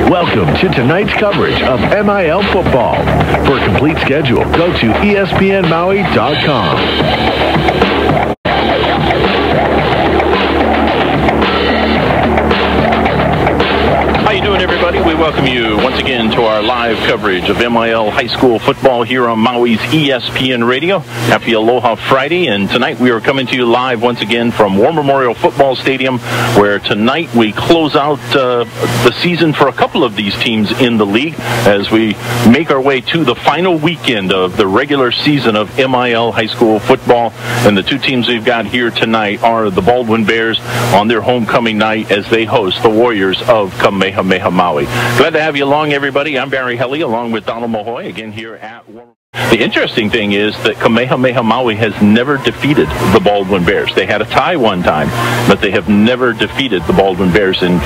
Welcome to tonight's coverage of MIL football. For a complete schedule, go to espnmaui.com. How you doing, everybody? We welcome you once again to our live coverage of MIL high school football here on Maui's ESPN Radio. Happy Aloha Friday, and tonight we are coming to you live once again from War Memorial Football Stadium, where tonight we close out the season for a couple of these teams in the league as we make our way to the final weekend of the regular season of MIL high school football. And the two teams we've got here tonight are the Baldwin Bears on their homecoming night as they host the Warriors of Kamehameha Maui. Glad to have you along, everybody. I'm Barry Helly, along with Donald Mahoy, again here at War. The interesting thing is that Kamehameha Maui has never defeated the Baldwin Bears. They had a tie one time, but they have never defeated the Baldwin Bears in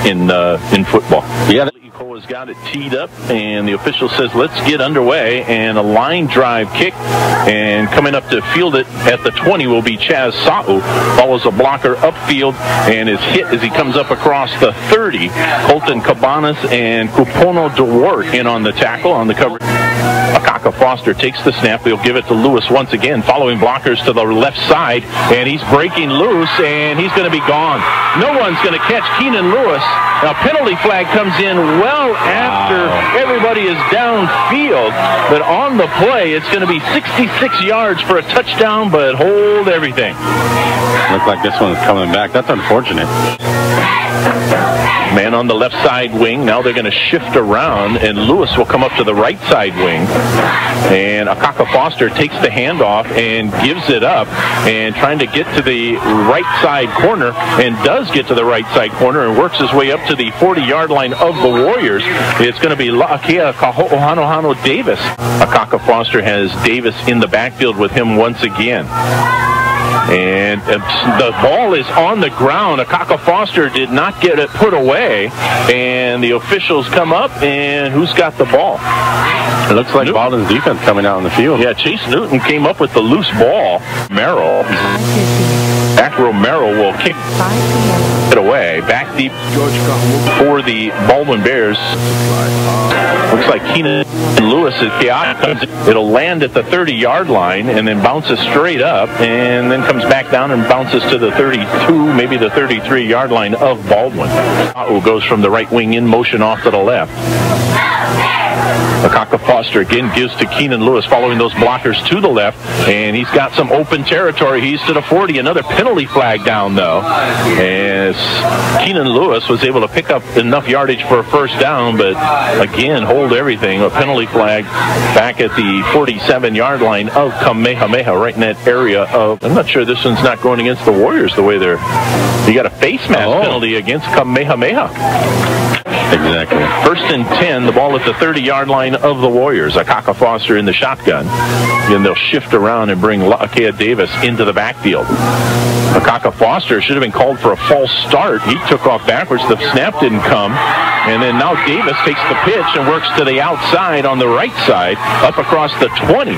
football. Yeah. Has got it teed up, and the official says let's get underway, and a line drive kick, and coming up to field it at the 20 will be Chaz Sa'u. Follows a blocker upfield and is hit as he comes up across the 30. Colton Cabanas and Kupono DeWart in on the tackle on the cover. Akaka Foster takes the snap. They'll give it to Lewis once again, following blockers to the left side, and he's breaking loose, and he's going to be gone. No one's going to catch Keenan Lewis. A penalty flag comes in well after everybody is downfield, but on the play, it's going to be 66 yards for a touchdown, but hold everything. Looks like this one's coming back. That's unfortunate. Man on the left side wing. Now they're going to shift around, and Lewis will come up to the right side wing. And Akaka Foster takes the handoff and gives it up, and trying to get to the right side corner, and does get to the right side corner and works his way up to the 40-yard line of the Warriors. It's going to be La'akea Kaho'ohanohano Davis. Akaka Foster has Davis in the backfield with him once again. And the ball is on the ground. Akaka Foster did not get it put away. And the officials come up, and who's got the ball? It looks like Baldwin's defense coming out on the field. Yeah, Chase Newton came up with the loose ball. Back Romero will kick it away. Back deep for the Baldwin Bears. Looks like Keenan Lewis is chaotic. It'll land at the 30-yard line and then bounces straight up and then comes back down and bounces to the 32, maybe the 33-yard line of Baldwin. Goes from the right wing in motion off to the left. Akaka Foster again gives to Keenan Lewis, following those blockers to the left, and he's got some open territory. He's to the 40. Another penalty flag down, though, as Keenan Lewis was able to pick up enough yardage for a first down, but again, hold everything. A penalty flag back at the 47-yard line of Kamehameha, right in that area of, I'm not sure this one's not going against the Warriors the way they're, you got a face mask penalty against Kamehameha. Exactly. First and 10, the ball at the 30-yard line of the Warriors. Akaka Foster in the shotgun. Then they'll shift around and bring La'akea Davis into the backfield. Akaka Foster should have been called for a false start. He took off backwards. The snap didn't come. And then now Davis takes the pitch and works to the outside on the right side, up across the 20.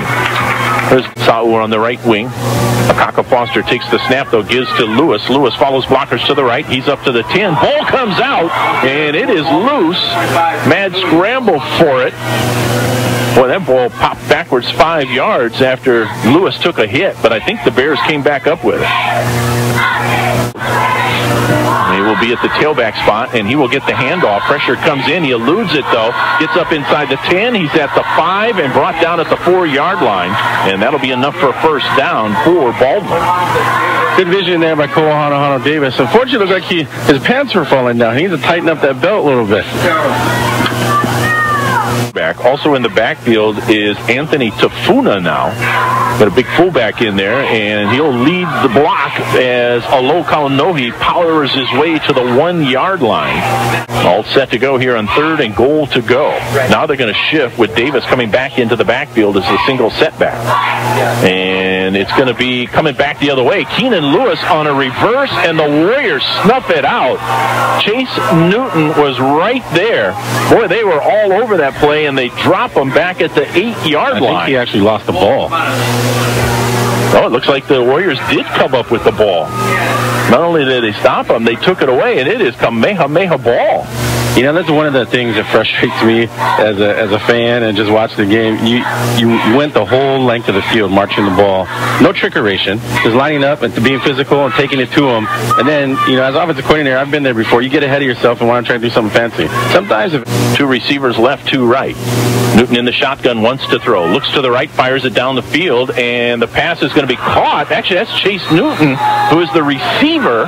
There's Sa'u on the right wing. Akaka Foster takes the snap, though, gives to Lewis. Lewis follows blockers to the right. He's up to the 10. Ball comes out, and it is loose. Mad scramble for it. Boy, that ball popped backwards 5 yards after Lewis took a hit, but I think the Bears came back up with it. He will be at the tailback spot, and he will get the handoff. Pressure comes in. He eludes it, though. Gets up inside the 10. He's at the 5 and brought down at the 4-yard line, and that'll be enough for a first down for Baldwin. Good vision there by Kaho'ohanohano Davis. Unfortunately, it looks like his pants are falling down. He needs to tighten up that belt a little bit. Back. Also in the backfield is Anthony Tafuna now. Got a big fullback in there, and he'll lead the block as Alo Kaunohi powers his way to the 1-yard line. All set to go here on 3rd and goal to go. Now they're going to shift with Davis coming back into the backfield as a single setback. And it's going to be coming back the other way. Keenan Lewis on a reverse, and the Warriors snuff it out. Chase Newton was right there. Boy, they were all over that play, and they drop him back at the 8-yard line. I think he actually lost the ball. Oh, it looks like the Warriors did come up with the ball. Not only did they stop him, they took it away, and it is Kamehameha ball. You know, that's one of the things that frustrates me as a fan and just watch the game. You went the whole length of the field marching the ball. No trickeration. Just lining up and being physical and taking it to them. And then, you know, as offensive coordinator, I've been there before. You get ahead of yourself and want to try to do something fancy. Sometimes if 2 receivers left, 2 right. Newton in the shotgun, wants to throw. Looks to the right, fires it down the field, and the pass is going to be caught. Actually, that's Chase Newton, who is the receiver.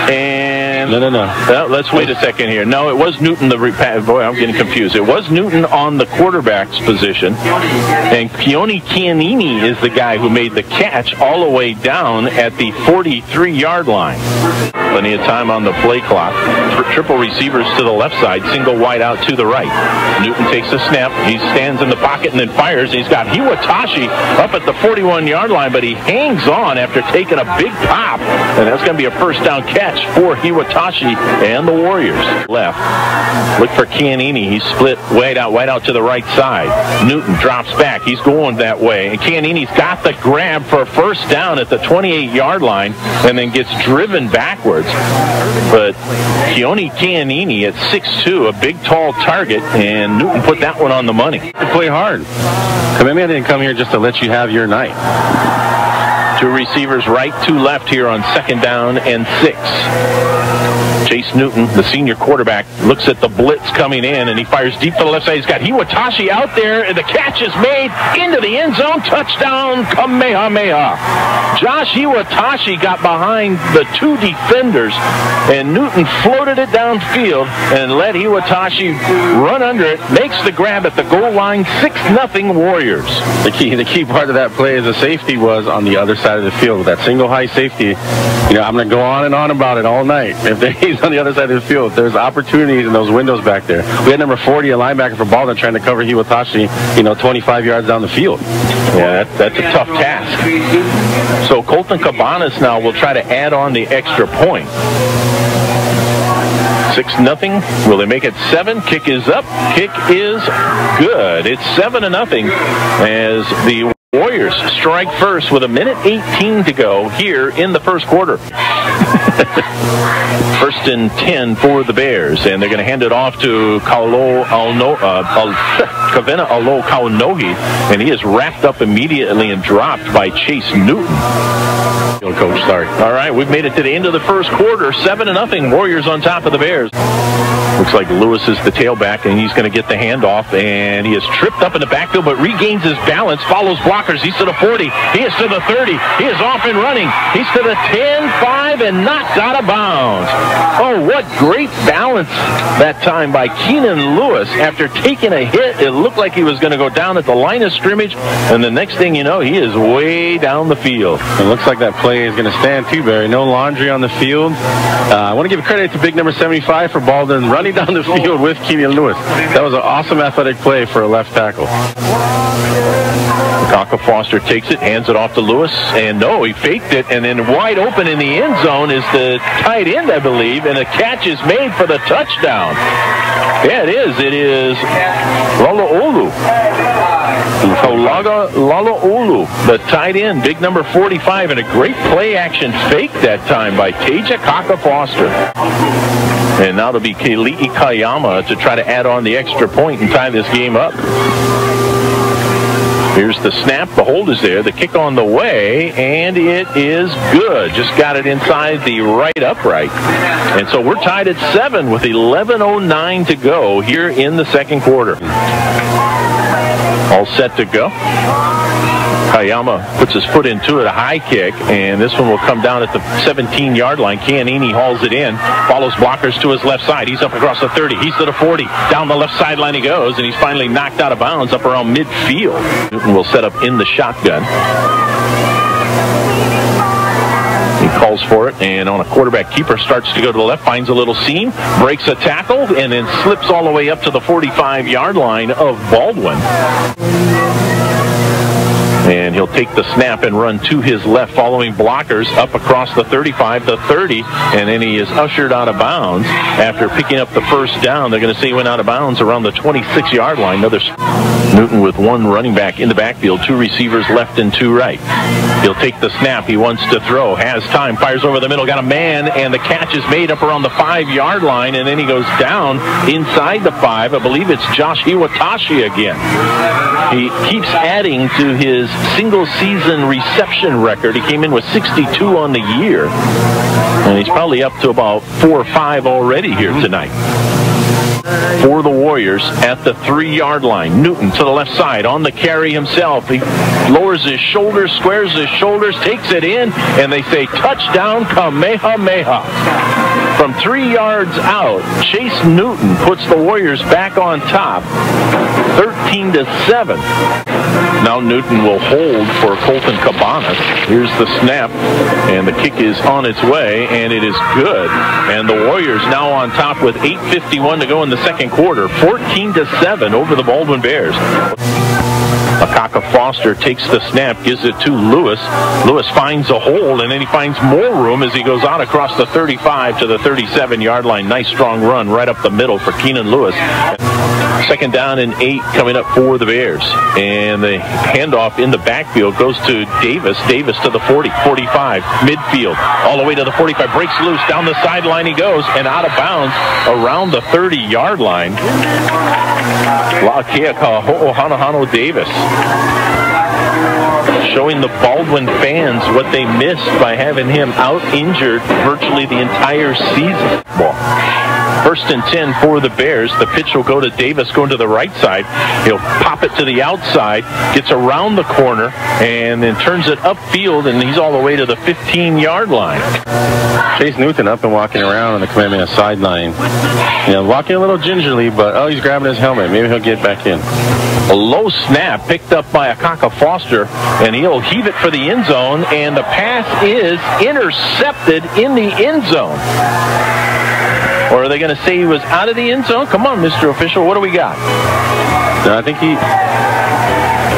And no. Let's wait a second here. No, it was Newton. Boy, I'm getting confused. It was Newton on the quarterback's position, and Keone Chianini is the guy who made the catch all the way down at the 43-yard line. Plenty of time on the play clock. Triple receivers to the left side, single wide out to the right. Newton takes a snap. He stands in the pocket and then fires. He's got Hiwatashi up at the 41-yard line, but he hangs on after taking a big pop, and that's going to be a first down catch for Hiwatashi and the Warriors. Left. Look for Chianini. He's split wide out to the right side. Newton drops back. He's going that way, and Chianini's got the grab for a first down at the 28-yard line and then gets driven backwards. But Keone Chianini at 6'2", a big, tall target, and Newton put that one on the money. To play hard. Maybe I didn't come here just to let you have your night. 2 receivers right, 2 left here on 2nd down and 6. Chase Newton, the senior quarterback, looks at the blitz coming in, and he fires deep to the left side. He's got Hiwatashi out there, and the catch is made into the end zone. Touchdown, Kamehameha. Josh Hiwatashi got behind the 2 defenders, and Newton floated it downfield and let Hiwatashi run under it, makes the grab at the goal line. 6-0 Warriors. The key part of that play is the safety was on the other side of the field. With that single high safety, you know, I'm going to go on and on about it all night. If he's on the other side of the field, there's opportunities in those windows back there. We had number 40, a linebacker for Baldwin, trying to cover Hiwatashi, 25 yards down the field. Yeah, that's a tough task. So Colton Cabanas now will try to add on the extra point. 6-0. Will they make it 7? Kick is up. Kick is good. It's 7-0 as the Warriors strike first with 1:18 to go here in the first quarter. 1st and 10 for the Bears, and they're going to hand it off to Kavena Alo-Kaunohi, and he is wrapped up immediately and dropped by Chase Newton. Coach, sorry. All right, we've made it to the end of the first quarter. 7-0, Warriors on top of the Bears. Looks like Lewis is the tailback, and he's going to get the handoff, and he is tripped up in the backfield, but regains his balance, follows blockers. He's to the 40. He is to the 30. He is off and running. He's to the 10, 5, and knocked out of bounds. Oh, what great balance that time by Keenan Lewis. After taking a hit, it looked like he was going to go down at the line of scrimmage, and the next thing you know, he is way down the field. It looks like that play is going to stand too, Barry. No laundry on the field. I want to give credit to big number 75 for Baldwin running down the field with Keenan Lewis. That was an awesome athletic play for a left tackle. Kaka Foster takes it, hands it off to Lewis, and no, he faked it, and then wide open in the end zone is the tight end, I believe, and a catch is made for the touchdown. Yeah, it is. It is Lalo'olu. Lalo'olu, the tight end, big number 45, and a great play-action fake that time by Teja Kaka Foster. And now it'll be Keli'i Kayama to try to add on the extra point and tie this game up. Here's the snap. The hold is there. The kick on the way, and it is good. Just got it inside the right upright. And so we're tied at 7 with 11:09 to go here in the second quarter. All set to go. Kayama puts his foot into it, a high kick, and this one will come down at the 17-yard line. Chianini hauls it in, follows blockers to his left side. He's up across the 30. He's to the 40. Down the left sideline he goes, and he's finally knocked out of bounds up around midfield. Newton will set up in the shotgun. He calls for it, and on a quarterback keeper, starts to go to the left, finds a little seam, breaks a tackle, and then slips all the way up to the 45-yard line of Baldwin. And he'll take the snap and run to his left, following blockers up across the 35, the 30, and then he is ushered out of bounds after picking up the first down. They're going to say he went out of bounds around the 26-yard line. Newton with one running back in the backfield, two receivers left and two right. He'll take the snap. He wants to throw. Has time. Fires over the middle. Got a man, and the catch is made up around the 5-yard line, and then he goes down inside the 5. I believe it's Josh Iwatashi again. He keeps adding to his single-season reception record. He came in with 62 on the year, and he's probably up to about 4 or 5 already here tonight. For the Warriors at the 3-yard line. Newton to the left side on the carry himself. He lowers his shoulders, squares his shoulders, takes it in, and they say touchdown Kamehameha. From 3 yards out, Chase Newton puts the Warriors back on top, 13-7. Now Newton will hold for Colton Cabanas. Here's the snap, and the kick is on its way, and it is good. And the Warriors now on top with 8:51 to go in the second quarter, 14-7 over the Baldwin Bears. Akaka Foster takes the snap, gives it to Lewis. Lewis finds a hole, and then he finds more room as he goes out across the 35 to the 37-yard line. Nice strong run right up the middle for Keenan Lewis. Second down and 8 coming up for the Bears. And the handoff in the backfield goes to Davis. Davis to the 40, 45, midfield, all the way to the 45. Breaks loose. Down the sideline he goes, and out of bounds around the 30-yard line. Lakeaka Ho'ohanahano Davis, showing the Baldwin fans what they missed by having him out injured virtually the entire season. First and 10 for the Bears. The pitch will go to Davis going to the right side. He'll pop it to the outside, gets around the corner, and then turns it upfield, and he's all the way to the 15-yard line. Chase Newton up and walking around on the Kamehameha sideline. Walking a little gingerly, but he's grabbing his helmet. Maybe he'll get back in. A low snap picked up by Akaka Foster, and he'll heave it for the end zone, and the pass is intercepted in the end zone. Or are they going to say he was out of the end zone? Come on, Mr. Official, what do we got? I think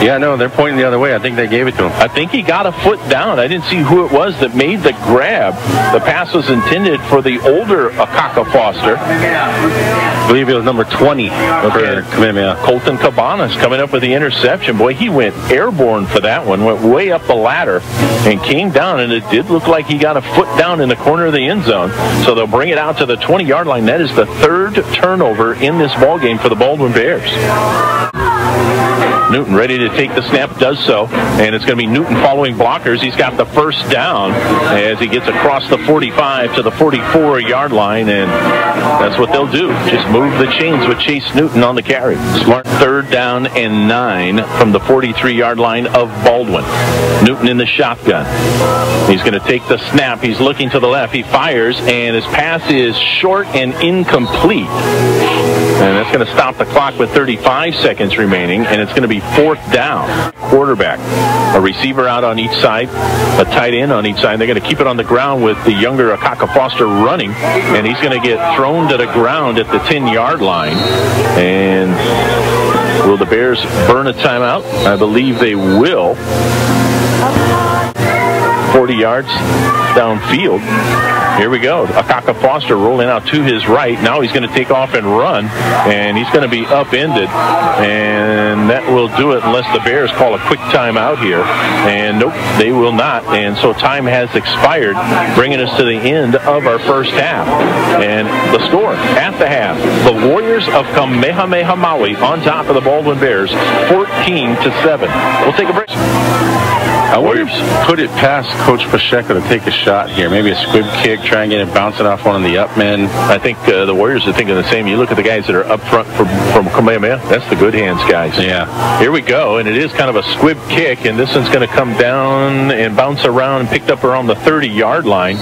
they're pointing the other way. I think they gave it to him. I think he got a foot down. I didn't see who it was that made the grab. The pass was intended for the older Akaka Foster. I believe it was number 20 for Kamehameha. Colton Cabanas coming up with the interception. Boy, he went airborne for that one. Went way up the ladder and came down, and it did look like he got a foot down in the corner of the end zone. So they'll bring it out to the 20-yard line. That is the third turnover in this ballgame for the Baldwin Bears. Newton ready to take the snap, does so, and it's going to be Newton following blockers. He's got the first down as he gets across the 45 to the 44-yard line, and that's what they'll do. Just move the chains with Chase Newton on the carry. Smart. Third down and 9 from the 43-yard line of Baldwin. Newton in the shotgun. He's going to take the snap. He's looking to the left. He fires, and his pass is short and incomplete. And that's going to stop the clock with 35 seconds remaining, and it's going to be fourth down. Quarterback, a receiver out on each side, a tight end on each side. They're going to keep it on the ground with the younger Akaka Foster running, and he's going to get thrown to the ground at the 10-yard line. And will the Bears burn a timeout? I believe they will. 40 yards downfield. Here we go. Akaka Foster rolling out to his right. Now he's going to take off and run, and he's going to be upended, and that will do it unless the Bears call a quick timeout here. And nope, they will not. And so time has expired, bringing us to the end of our first half. And the score at the half, the Warriors of Kamehameha Maui on top of the Baldwin Bears, 14-7. We'll take a break. I wouldn't put it past Coach Pacheco to take a shot here. Maybe a squib kick, try and get it bouncing off one of the up men. I think the Warriors are thinking the same. You look at the guys that are up front from Kamehameha. That's the good hands guys. Yeah. Here we go, and it is kind of a squib kick, and this one's going to come down and bounce around and picked up around the 30-yard line.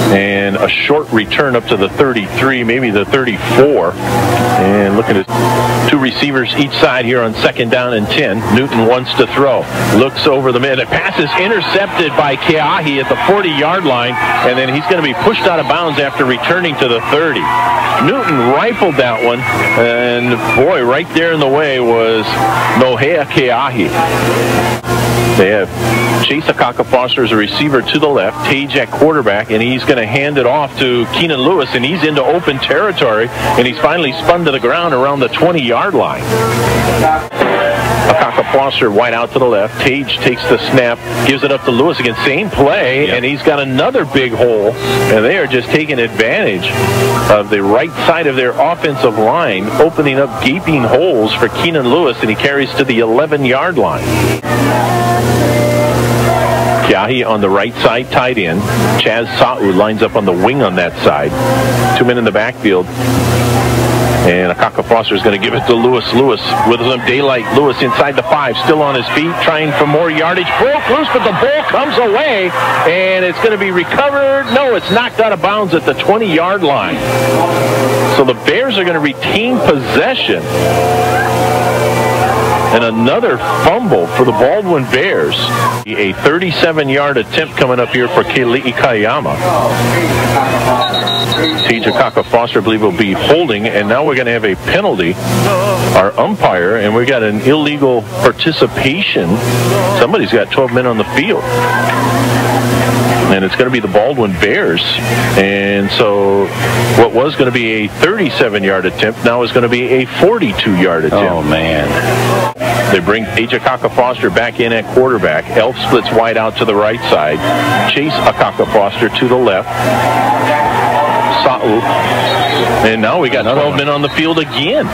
And a short return up to the 33, maybe the 34. And looking at two receivers each side here on second down and 10. Newton wants to throw. Looks over the middle. pass is intercepted by Keahi at the 40-yard line, and then he's going to be pushed out of bounds after returning to the 30. Newton rifled that one, and boy, right there in the way was Nohea Keahi. They have Chase Akaka-Foster as a receiver to the left, Tage at quarterback, and he's going to hand it off to Keenan Lewis, and he's into open territory, and he's finally spun to the ground around the 20-yard line. Akaka-Foster wide out to the left. Tage takes the snap, gives it up to Lewis again. Same play, and he's got another big hole, and they are just taking advantage of the right side of their offensive line, opening up gaping holes for Keenan Lewis, and he carries to the 11-yard line. Keahi on the right side, tight end. Chaz Sa'u lines up on the wing on that side. 2 men in the backfield. And Akaka-Foster is going to give it to Lewis. Lewis with some daylight. Lewis inside the 5, still on his feet, trying for more yardage. Broke loose, but the ball comes away, and it's going to be recovered. No, it's knocked out of bounds at the 20-yard line. So the Bears are going to retain possession. And another fumble for the Baldwin Bears. A 37-yard attempt coming up here for Keli'i Kayama. Tage Akaka-Foster, I believe, will be holding, and now we're going to have a penalty. Our umpire, and we got an illegal participation. Somebody's got 12 men on the field. And it's going to be the Baldwin Bears. And so what was going to be a 37-yard attempt now is going to be a 42-yard attempt. Oh, man. They bring Tage Akaka-Foster back in at quarterback. Elf splits wide out to the right side. Chase Akaka-Foster to the left. Sa'u. And now we got 12 men on the field again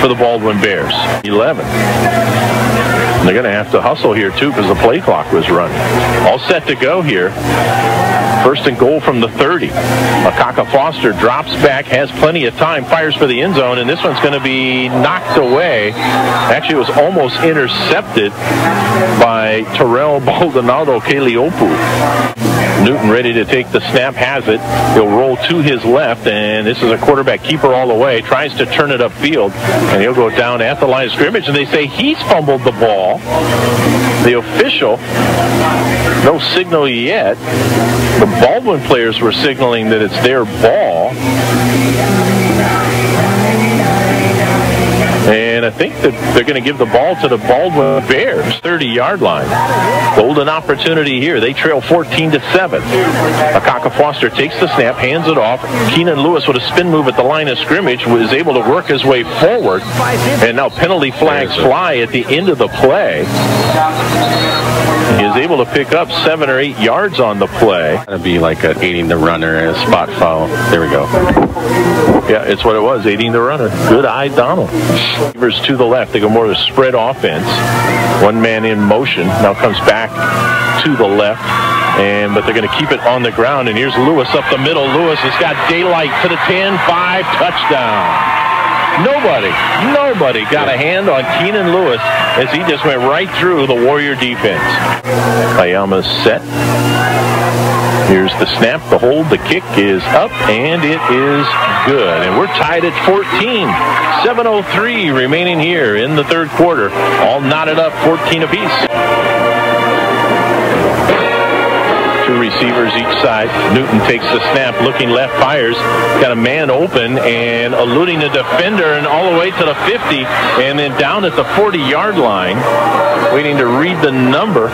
for the Baldwin Bears. 11. And they're going to have to hustle here, too, because the play clock was running. All set to go here. First and goal from the 30. Akaka-Foster drops back, has plenty of time, fires for the end zone, and this one's going to be knocked away. Actually, it was almost intercepted by Terrell Baldonado Keliopu. Newton ready to take the snap, has it. He'll roll to his left, and this is a quarterback keeper all the way. Tries to turn it upfield, and he'll go down at the line of scrimmage, and they say he's fumbled the ball. The official, no signal yet. The Baldwin players were signaling that it's their ball. And I think that they're going to give the ball to the Baldwin Bears, 30-yard line. Golden opportunity here. They trail 14-7. Akaka-Foster takes the snap, hands it off. Keenan Lewis with a spin move at the line of scrimmage was able to work his way forward. And now penalty flags fly at the end of the play. He is able to pick up 7 or 8 yards on the play. That'd be like aiding the runner and a spot foul. There we go. Yeah, it's what it was, aiding the runner. Good eye, Donald. Receivers to the left. They go more to spread offense. One man in motion. Now comes back to the left. But they're going to keep it on the ground. And here's Lewis up the middle. Lewis has got daylight to the 10-5 touchdown. Nobody got a hand on Keenan Lewis as he just went right through the Warrior defense. Kayama's set. Here's the snap, the hold, the kick is up, and it is good. And we're tied at 14. 7:03 remaining here in the third quarter. All knotted up, 14 apiece. Two receivers each side. Newton takes the snap, looking left, fires. Got a man open and eluding the defender and all the way to the 50 and then down at the 40-yard line, waiting to read the number.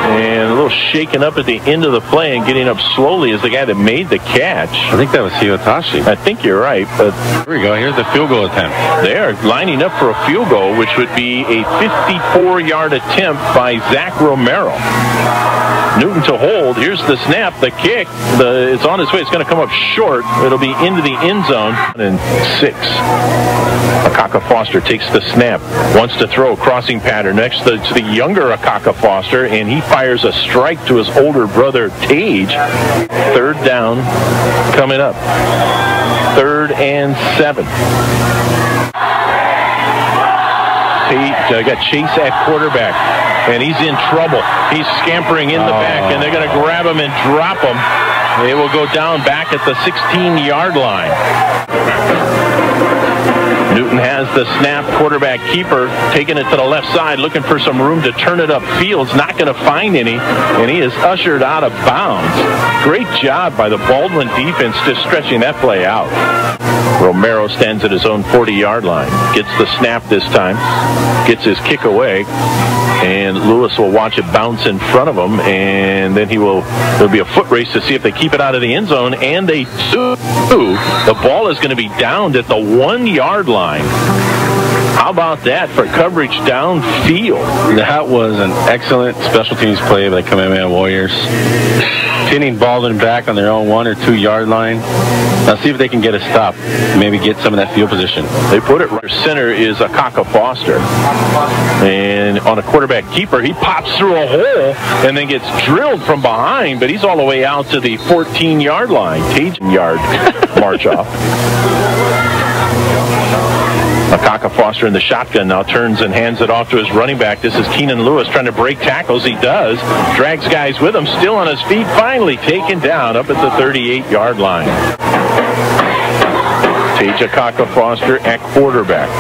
And a little shaken up at the end of the play and getting up slowly is the guy that made the catch. I think that was Hiyotashi. I think you're right, but here we go. Here's the field goal attempt. They are lining up for a field goal, which would be a 54-yard attempt by Zach Romero. Newton to hold. Here's the snap, the kick. It's on its way. It's going to come up short. It'll be into the end zone. And 6. Akaka-Foster takes the snap. Wants to throw. Crossing pattern next to the younger Akaka-Foster, and he fires a strike to his older brother, Tage. Third down coming up. 3rd and 7. Got Chase at quarterback, and he's in trouble. He's scampering in the back, and they're going to grab him and drop him. They will go down back at the 16-yard line. Newton Newton has the snap. Quarterback keeper taking it to the left side, looking for some room to turn it upfield. Not going to find any, and he is ushered out of bounds. Great job by the Baldwin defense just stretching that play out. Romero stands at his own 40-yard line. Gets the snap this time. Gets his kick away. And Lewis will watch it bounce in front of him, and then there'll be a foot race to see if they keep it out of the end zone, and they do. The ball is going to be downed at the 1-yard line. How about that for coverage downfield? That was an excellent special teams play by the Kamehameha Warriors. Pinning Baldwin back on their own 1 or 2 yard line. Now see if they can get a stop. Maybe get some of that field position. They put it right. Center is Akaka Foster. And on a quarterback keeper, he pops through a hole and then gets drilled from behind, but he's all the way out to the 14-yard line. 10-yard march off. Akaka Foster in the shotgun now turns and hands it off to his running back. This is Keenan Lewis trying to break tackles. He does. Drags guys with him. Still on his feet. Finally taken down up at the 38-yard line. Tage Akaka Foster at quarterback.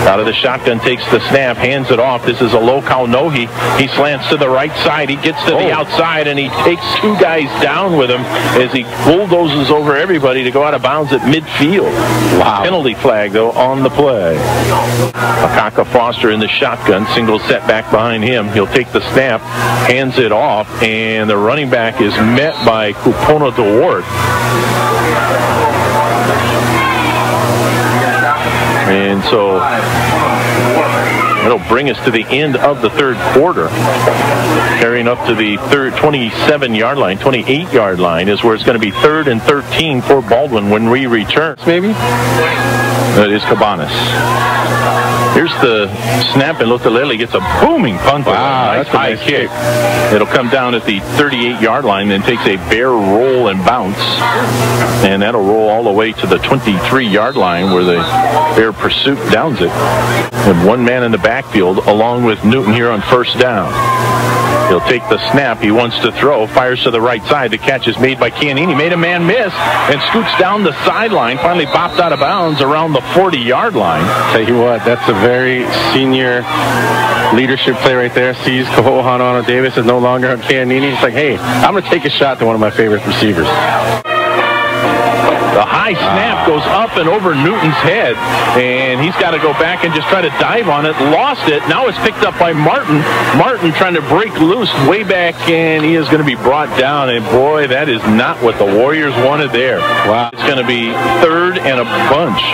Out of the shotgun, takes the snap, hands it off. This is a low Kaunohi. He slants to the right side. He gets to the outside, and he takes 2 guys down with him as he bulldozes over everybody to go out of bounds at midfield. Wow. Penalty flag, though, on the play. Akaka Foster in the shotgun. Single setback behind him. He'll take the snap, hands it off, and the running back is met by Kupona DeWart. And so it'll bring us to the end of the third quarter. Carrying up to the 27-yard line, 28-yard line is where it's going to be 3rd and 13 for Baldwin when we return. Maybe? That is Cabanas. Here's the snap, and Lotalele gets a booming punt. Wow, nice high kick. It'll come down at the 38-yard line, then takes a bear roll and bounce. And that'll roll all the way to the 23-yard line where the bear pursuit downs it. And 1 man in the backfield along with Newton here on first down. He'll take the snap. He wants to throw. Fires to the right side. The catch is made by Chianini. Made a man miss and scoots down the sideline. Finally bopped out of bounds around the 40-yard line. Tell you what, that's a very senior leadership play right there. Sees Kaho'ohanoano Davis is no longer on Chianini. It's like, hey, I'm going to take a shot to one of my favorite receivers. The high snap goes up and over Newton's head, and he's got to go back and just try to dive on it. Lost it. Now it's picked up by Martin. Martin trying to break loose way back, and he is going to be brought down. And boy, that is not what the Warriors wanted there. Wow. It's going to be 3rd and a bunch.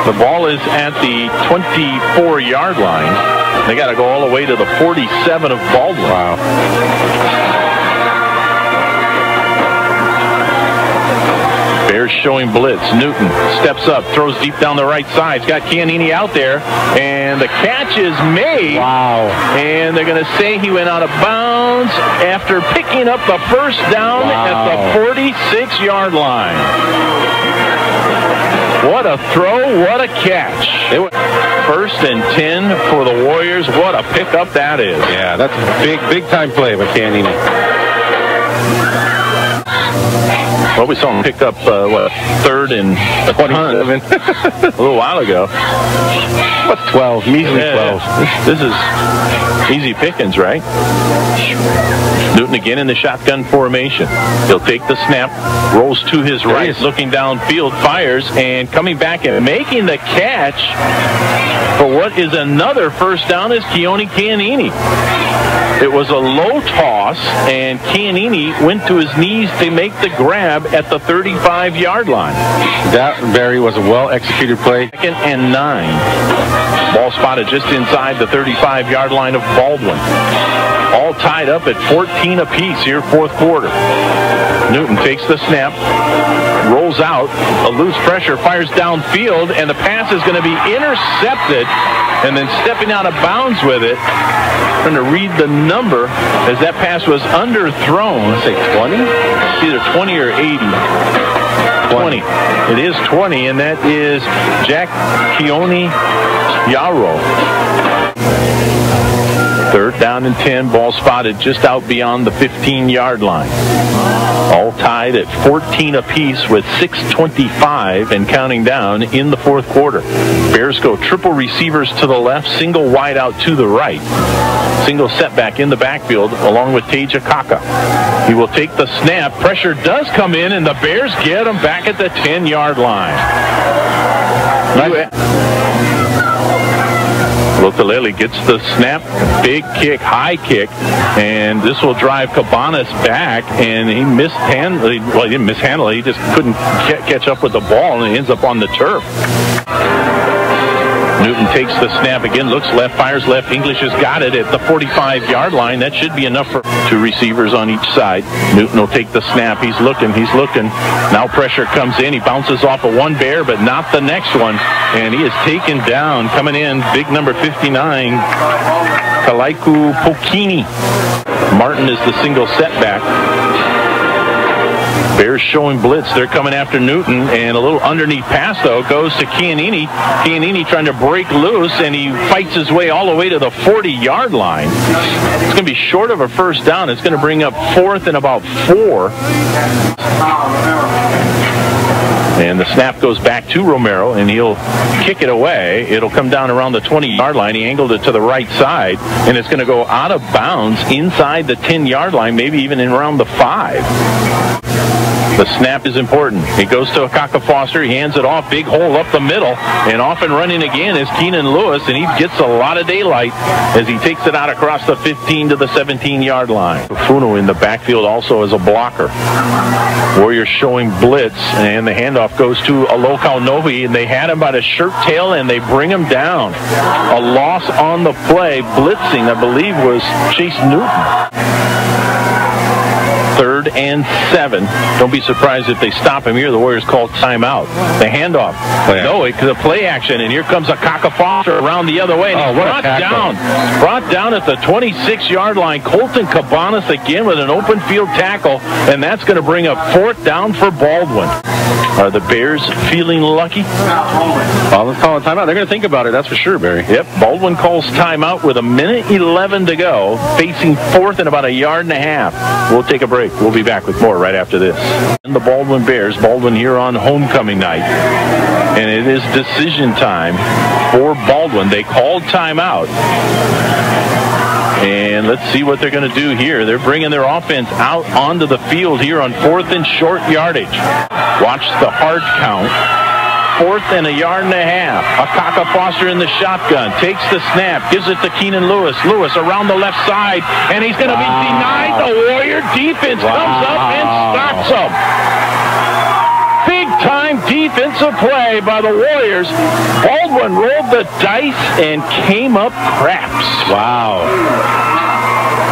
The ball is at the 24-yard line. They got to go all the way to the 47 of Baldwin. Wow. Bears showing blitz. Newton steps up, throws deep down the right side. He's got Chianini out there, and the catch is made. Wow. And they're going to say he went out of bounds after picking up the first down at the 46-yard line. What a throw, what a catch. It was 1st and 10 for the Warriors. What a pickup that is. Yeah, that's a big time play by Chianini. Well, we saw him pick up, 3rd and 27 a little while ago. What's 12? Measly 12. This is easy pickings, right? Newton again in the shotgun formation. He'll take the snap, rolls to his right, looking downfield, fires, and coming back and making the catch for what is another first down is Keone Chianini. It was a low toss, and Chianini went to his knees to make the grab at the 35-yard line. That, Barry, was a well-executed play. 2nd and 9. Ball spotted just inside the 35-yard line of Baldwin. All tied up at 14 apiece here, 4th quarter. Newton takes the snap, rolls out, a loose pressure, fires downfield, and the pass is going to be intercepted, and then stepping out of bounds with it. Trying to read the number as that pass was underthrown. Let's say 20? It's either 20 or 80. 20. It is 20, and that is Jack Keone Yaro. Third down and 10, ball spotted just out beyond the 15-yard line. All tied at 14 apiece with 6:25 and counting down in the fourth quarter. Bears go triple receivers to the left, single wide out to the right. Single setback in the backfield along with Teja Kaka. He will take the snap. Pressure does come in, and the Bears get him back at the 10-yard line. Lotalele gets the snap, big kick, high kick, and this will drive Cabanas back, and he mishandled. Well, he didn't mishandle it. He just couldn't catch up with the ball, and it ends up on the turf. Newton takes the snap again, looks left, fires left. English has got it at the 45-yard line. That should be enough for two receivers on each side. Newton will take the snap. He's looking. Now pressure comes in. He bounces off of one Bear, but not the next one. And he is taken down. Coming in, big number 59, Kalaiku Pokini. Martin is the single setback. Bears showing blitz. They're coming after Newton, and a little underneath pass, though, goes to Chianini. Chianini trying to break loose, and he fights his way all the way to the 40-yard line. It's going to be short of a first down. It's going to bring up fourth and about 4. And the snap goes back to Romero, and he'll kick it away. It'll come down around the 20-yard line. He angled it to the right side, and it's going to go out of bounds inside the 10-yard line, maybe even in around the 5. The snap is important. It goes to Akaka Foster. He hands it off. Big hole up the middle. And off and running again is Keenan Lewis. And he gets a lot of daylight as he takes it out across the 15 to the 17-yard line. Funo in the backfield also as a blocker. Warriors showing blitz. And the handoff goes to Alokau Novi. And they had him by the shirt tail and they bring him down. A loss on the play. Blitzing, I believe, was Chase Newton. 3rd and 7. Don't be surprised if they stop him here. The Warriors call timeout. The handoff. No, it's the play action, and here comes Akaka Foster around the other way. And brought down at the 26-yard line. Colton Cabanas again with an open field tackle, and that's going to bring up 4th down for Baldwin. Are the Bears feeling lucky? Well, let's call a timeout. They're going to think about it, that's for sure, Barry. Yep, Baldwin calls timeout with 1:11 to go, facing 4th and about 1.5 yards. We'll take a break. We'll be back with more right after this. And the Baldwin Bears, Baldwin here on homecoming night. And it is decision time for Baldwin. They called timeout. And let's see what they're going to do here. They're bringing their offense out onto the field here on 4th and short yardage. Watch the hard count. 4th and 1.5 yards. Akaka Foster in the shotgun. Takes the snap. Gives it to Keenan Lewis. Lewis around the left side. And he's going to be denied. The Warrior defense comes up and stops him. Big-time defensive play by the Warriors. Baldwin rolled the dice and came up craps. Wow.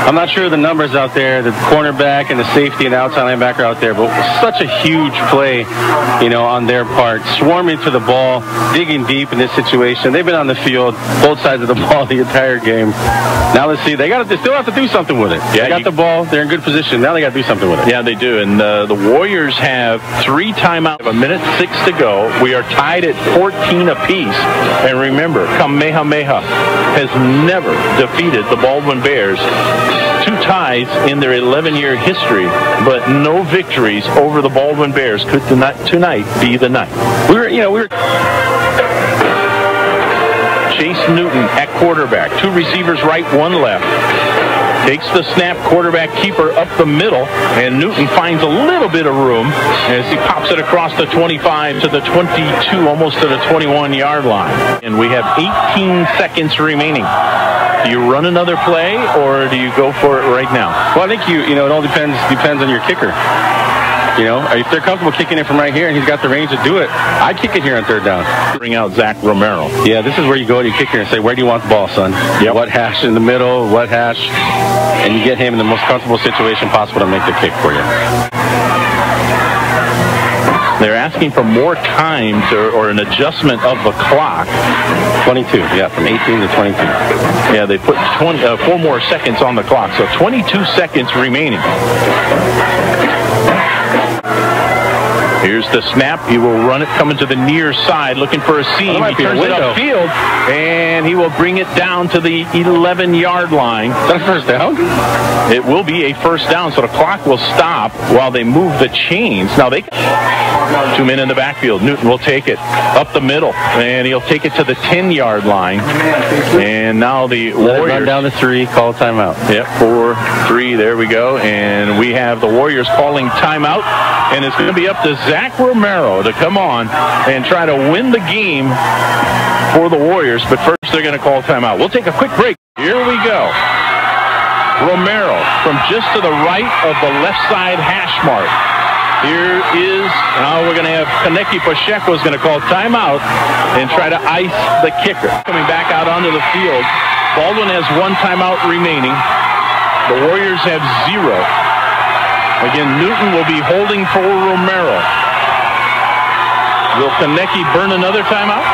I'm not sure of the numbers out there, the cornerback and the safety and the outside linebacker out there, but such a huge play, on their part. Swarming to the ball, digging deep in this situation. They've been on the field, both sides of the ball the entire game. Now let's see. They still have to do something with it. Yeah, they got the ball. They're in good position. Now they got to do something with it. Yeah, they do. And the Warriors have 3 timeouts. 1:06 to go. We are tied at 14 apiece. And remember, Kamehameha has never defeated the Baldwin Bears. 2 ties in their 11-year history, but no victories over the Baldwin Bears. Could tonight be the night? We were Chase Newton at quarterback. 2 receivers right, 1 left. Takes the snap, quarterback keeper up the middle, and Newton finds a little bit of room as he pops it across the 25 to the 22, almost to the 21-yard line. And we have 18 seconds remaining. Do you run another play, or do you go for it right now? Well, I think it all depends on your kicker. If they're comfortable kicking it from right here and he's got the range to do it, I'd kick it here on 3rd down. Bring out Zach Romero. Yeah, this is where you go to your kicker and say, where do you want the ball, son? Yep. What hash in the middle, what hash? And you get him in the most comfortable situation possible to make the kick for you. They're asking for more time or an adjustment of the clock. 22, yeah, from 18 to 22. Yeah, they put 4 more seconds on the clock, so 22 seconds remaining. Here's the snap. He will run it coming to the near side, looking for a seam. He turns it upfield, and he will bring it down to the 11-yard line. Is that a first down? It will be a first down, so the clock will stop while they move the chains. Now, 2 men in the backfield. Newton will take it up the middle, and he'll take it to the 10-yard line. And now the Warriors run down to 3, call a timeout. Yep, 4-3, there we go. And we have the Warriors calling timeout, and it's going to be up to Zach Romero to come on and try to win the game for the Warriors. But first, they're going to call timeout. We'll take a quick break. Here we go. Romero from just to the right of the left side hash mark. Here is, now we're going to have Kaneki Pacheco is going to call timeout and try to ice the kicker. Coming back out onto the field, Baldwin has 1 timeout remaining. The Warriors have 0. Again, Newton will be holding for Romero. Will Kaneki burn another timeout?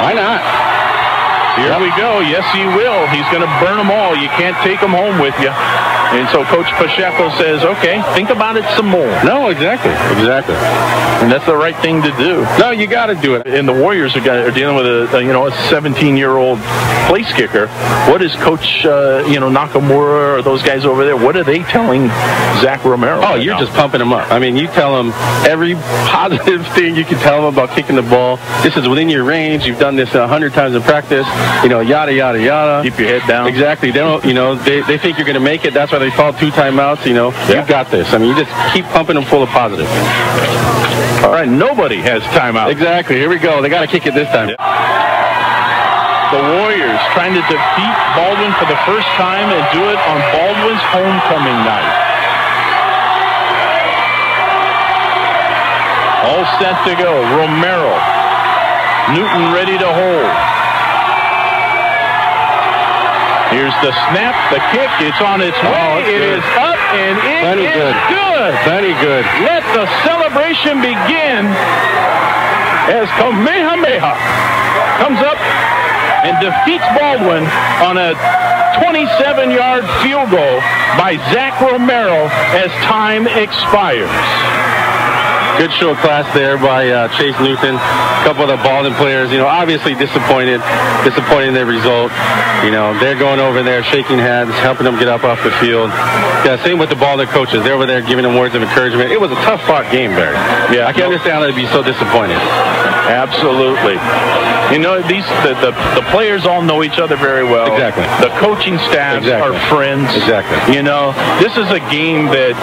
Why not? Here we go. Yes, he will. He's going to burn them all. You can't take them home with you. And so Coach Pacheco says, okay, think about it some more. No, exactly. Exactly. And that's the right thing to do. No, you got to do it. And the Warriors are dealing with a 17-year-old place kicker. What is Coach Nakamura or those guys over there? What are they telling Zach Romero? Oh, you're just pumping him up. I mean, you tell him every positive thing you can tell him about kicking the ball. This is within your range. You've done this 100 times in practice. Yada yada yada. Keep your head down. Exactly. They don't. They think you're going to make it. That's why they call 2 timeouts. You got this. I mean, you just keep pumping them full of positive. All right, nobody has timeout. Exactly. Here we go. They got to kick it this time. The Warriors trying to defeat Baldwin for the first time and do it on Baldwin's homecoming night. All set to go. Romero. Newton ready to hold. Here's the snap, the kick. It's on its way. It is up, and it is good. Plenty good. Let the celebration begin as Kamehameha comes up and defeats Baldwin on a 27-yard field goal by Zach Romero as time expires. Good show of class there by Chase Newton. A couple of the Baldwin players, obviously disappointed in their result. They're going over there, shaking hands, helping them get up off the field. Yeah, same with the Baldwin coaches. They're over there giving them words of encouragement. It was a tough-fought game, Barry. Yeah, I can understand how they'd be so disappointed. Absolutely. The players all know each other very well. Exactly. The coaching staffs are friends. Exactly. This is a game that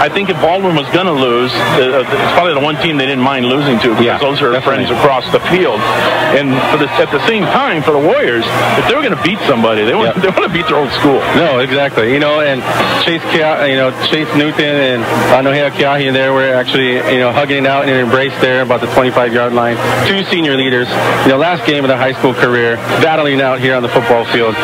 I think if Baldwin was going to lose, it's probably the one team they didn't mind losing to because those are friends across the field. And at the same time, for the Warriors, if they were going to beat somebody, they want to beat their old school. No, exactly. And Chase Newton and Nohea Kiahi there were actually, hugging it out in an embrace there about the 25-yard line. 2 senior leaders. Last game of their high school career, battling out here on the football field.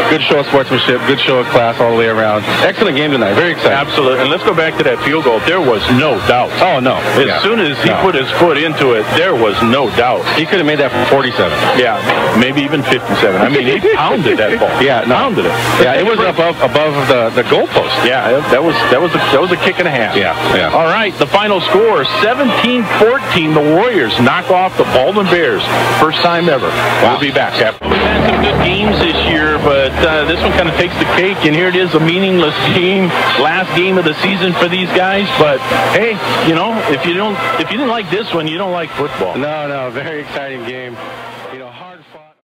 Good show of sportsmanship, good show of class all the way around. Excellent game tonight. Very exciting. Absolutely. And let's go back to that field goal. There was no doubt. Oh, no. As soon as he put his foot into it, there was no doubt. He could have made that from 47. Yeah, maybe even 57. I mean, he pounded that ball. Yeah, pounded it. Yeah, it was above the goalpost. Yeah, that was a kick and a half. Yeah. All right, the final score, 17-14. The Warriors knock off the Baldwin Bears. First time ever. We'll be back. We've had some good games this year, but this one kind of takes the cake, and here it is, a meaningless game, last game of the season for these guys. But hey, if you didn't like this one, you don't like football. No, very exciting game.